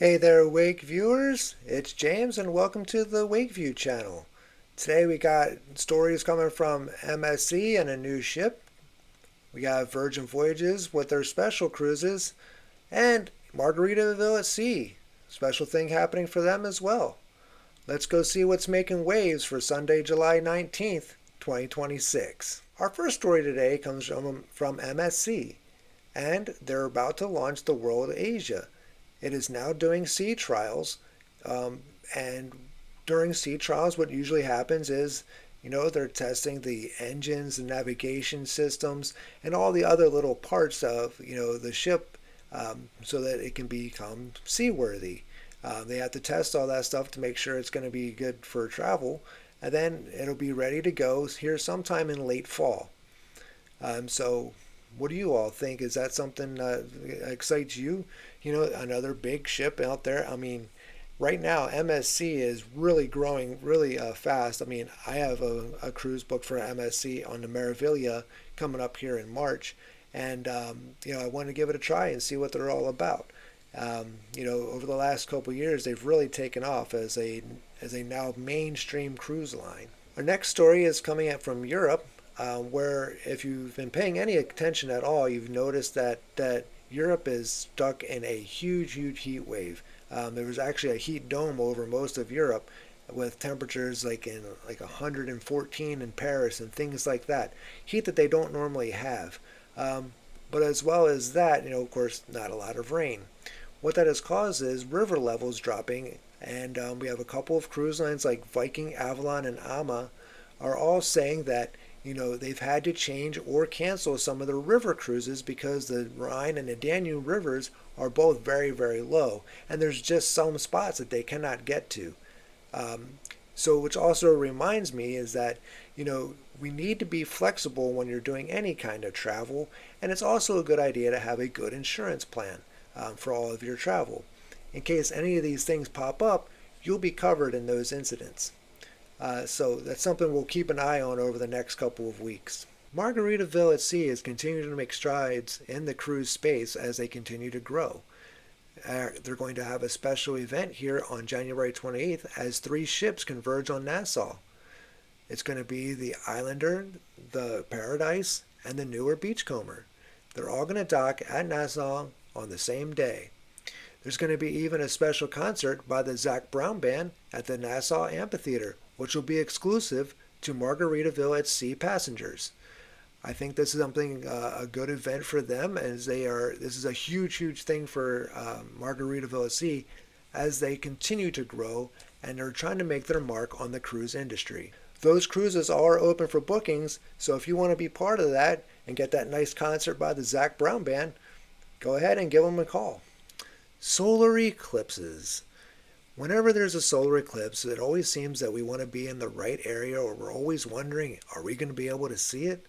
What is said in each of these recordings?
Hey there, Wake viewers. It's James, and welcome to the Wakeview channel. Today we got stories coming from MSC and a new ship. We got Virgin Voyages with their special cruises, and Margaritaville at Sea. Special thing happening for them as well. Let's go see what's making waves for Sunday, July 19th, 2026. Our first story today comes from MSC, and they're about to launch the World Asia. It is now doing sea trials, um, and during sea trials, what usually happens is, they're testing the engines, the navigation systems, and all the other little parts of, the ship, so that it can become seaworthy. They have to test all that stuff to make sure it's going to be good for travel, and then it'll be ready to go here sometime in late fall. So, what do you all think? Is that something excites you? Another big ship out there. I mean, right now MSC is really growing really fast. I mean, I have a cruise booked for MSC on the Meraviglia coming up here in March, and I want to give it a try and see what they're all about. Over the last couple of years, they've really taken off as a now mainstream cruise line. Our next story is coming up from Europe, where if you've been paying any attention at all, you've noticed that Europe is stuck in a huge, huge heat wave. There was actually a heat dome over most of Europe, with temperatures like 114 in Paris and things like that. Heat that they don't normally have. But as well as that, of course, not a lot of rain. What that has caused is river levels dropping, and we have a couple of cruise lines like Viking, Avalon, and Ama are all saying that they've had to change or cancel some of their river cruises because the Rhine and the Danube rivers are both very, very low, and there's just some spots that they cannot get to. So, which also reminds me is that we need to be flexible when you're doing any kind of travel, and it's also a good idea to have a good insurance plan for all of your travel. In case any of these things pop up, you'll be covered in those incidents. So that's something we'll keep an eye on over the next couple of weeks. Margaritaville at Sea is continuing to make strides in the cruise space as they continue to grow. They're going to have a special event here on January 28th as three ships converge on Nassau. It's going to be the Islander, the Paradise, and the newer Beachcomber. They're all going to dock at Nassau on the same day. There's going to be even a special concert by the Zac Brown Band at the Nassau Amphitheater, which will be exclusive to Margaritaville at Sea passengers. I think this is something a good event for them, as they are. This is a huge, huge thing for Margaritaville at Sea as they continue to grow and they're trying to make their mark on the cruise industry. Those cruises are open for bookings, so if you want to be part of that and get that nice concert by the Zac Brown Band, go ahead and give them a call. Solar eclipses. Whenever there's a solar eclipse, it always seems that we want to be in the right area, or we're always wondering, are we going to be able to see it?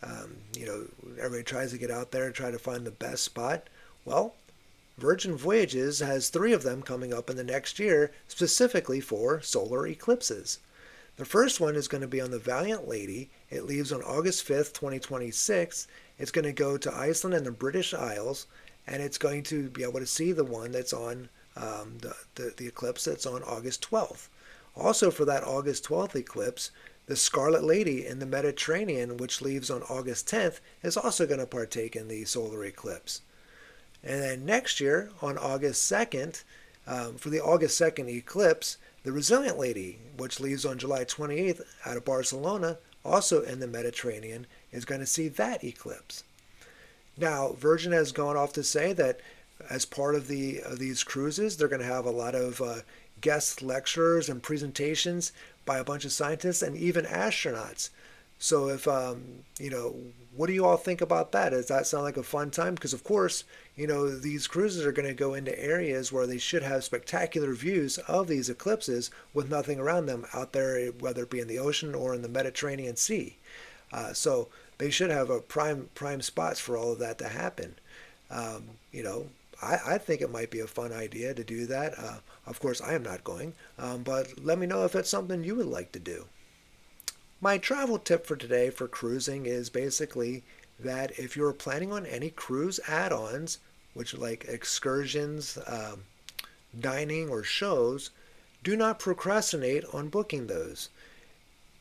Everybody tries to get out there and try to find the best spot. Well, Virgin Voyages has three of them coming up in the next year, specifically for solar eclipses. The first one is going to be on the Valiant Lady. It leaves on August 5th, 2026. It's going to go to Iceland and the British Isles, and it's going to be able to see the one that's on the eclipse that's on August 12th. Also, for that August 12th eclipse, the Scarlet Lady in the Mediterranean, which leaves on August 10th, is also going to partake in the solar eclipse. And then next year, on August 2nd, for the August 2nd eclipse, the Resilient Lady, which leaves on July 28th out of Barcelona, also in the Mediterranean, is going to see that eclipse. Now, Virgin has gone off to say that as part of these cruises, they're going to have a lot of guest lecturers and presentations by a bunch of scientists and even astronauts. So if what do you all think about that? Does that sound like a fun time? Because of course, these cruises are going to go into areas where they should have spectacular views of these eclipses with nothing around them out there, whether it be in the ocean or in the Mediterranean Sea. So they should have a prime spots for all of that to happen. Um, you know, I think it might be a fun idea to do that. Of course, I am not going, but let me know if that's something you would like to do. My travel tip for today for cruising is basically that if you're planning on any cruise add-ons, which like excursions, dining, or shows, do not procrastinate on booking those.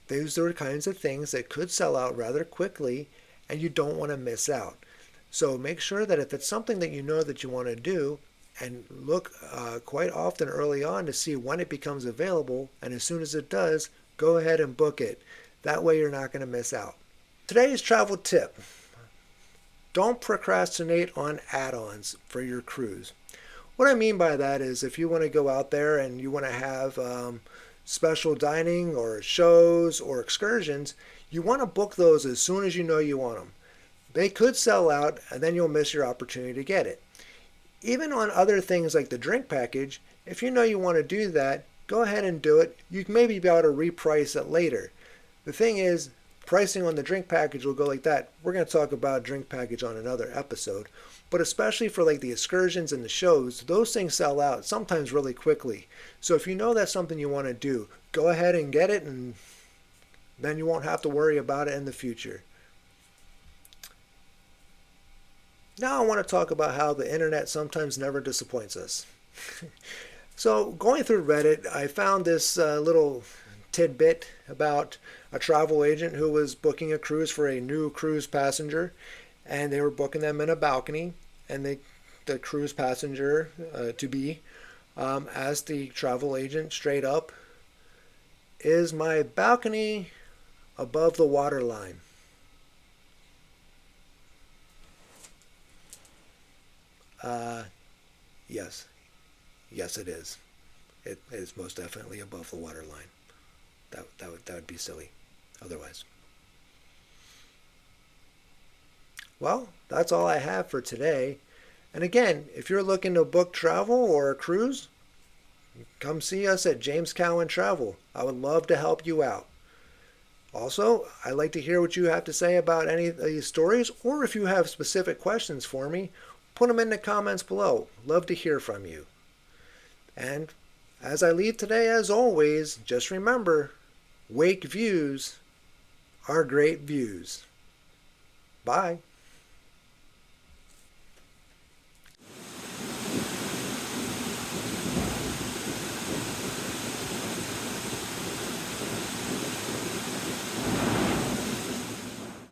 Those are the kinds of things that could sell out rather quickly and you don't want to miss out. So make sure that if it's something that you know that you want to do, and look quite often early on to see when it becomes available, and as soon as it does, go ahead and book it. That way you're not going to miss out. Today's travel tip: don't procrastinate on add-ons for your cruise. What I mean by that is if you want to go out there and you want to have special dining or shows or excursions, you want to book those as soon as you know you want them. They could sell out and then you'll miss your opportunity to get it. Even on other things like the drink package, if you know you want to do that, go ahead and do it. You can maybe be able to reprice it later. The thing is, pricing on the drink package will go like that. We're going to talk about drink package on another episode. But especially for like the excursions and the shows, those things sell out sometimes really quickly. So if you know that's something you want to do, go ahead and get it, and then you won't have to worry about it in the future. Now I want to talk about how the internet sometimes never disappoints us. So going through Reddit, I found this little tidbit about a travel agent who was booking a cruise for a new cruise passenger, and they were booking them in a balcony, and the cruise passenger to be asked the travel agent straight up, "Is my balcony above the water line?" Yes. Yes, it is. It is most definitely above the water line. That would be silly otherwise. Well, that's all I have for today. And again, if you're looking to book travel or a cruise, come see us at James Cowan Travel. I would love to help you out. Also, I'd like to hear what you have to say about any of these stories, or if you have specific questions for me, put them in the comments below. Love to hear from you. And as I leave today, as always, just remember, wake views are great views. Bye.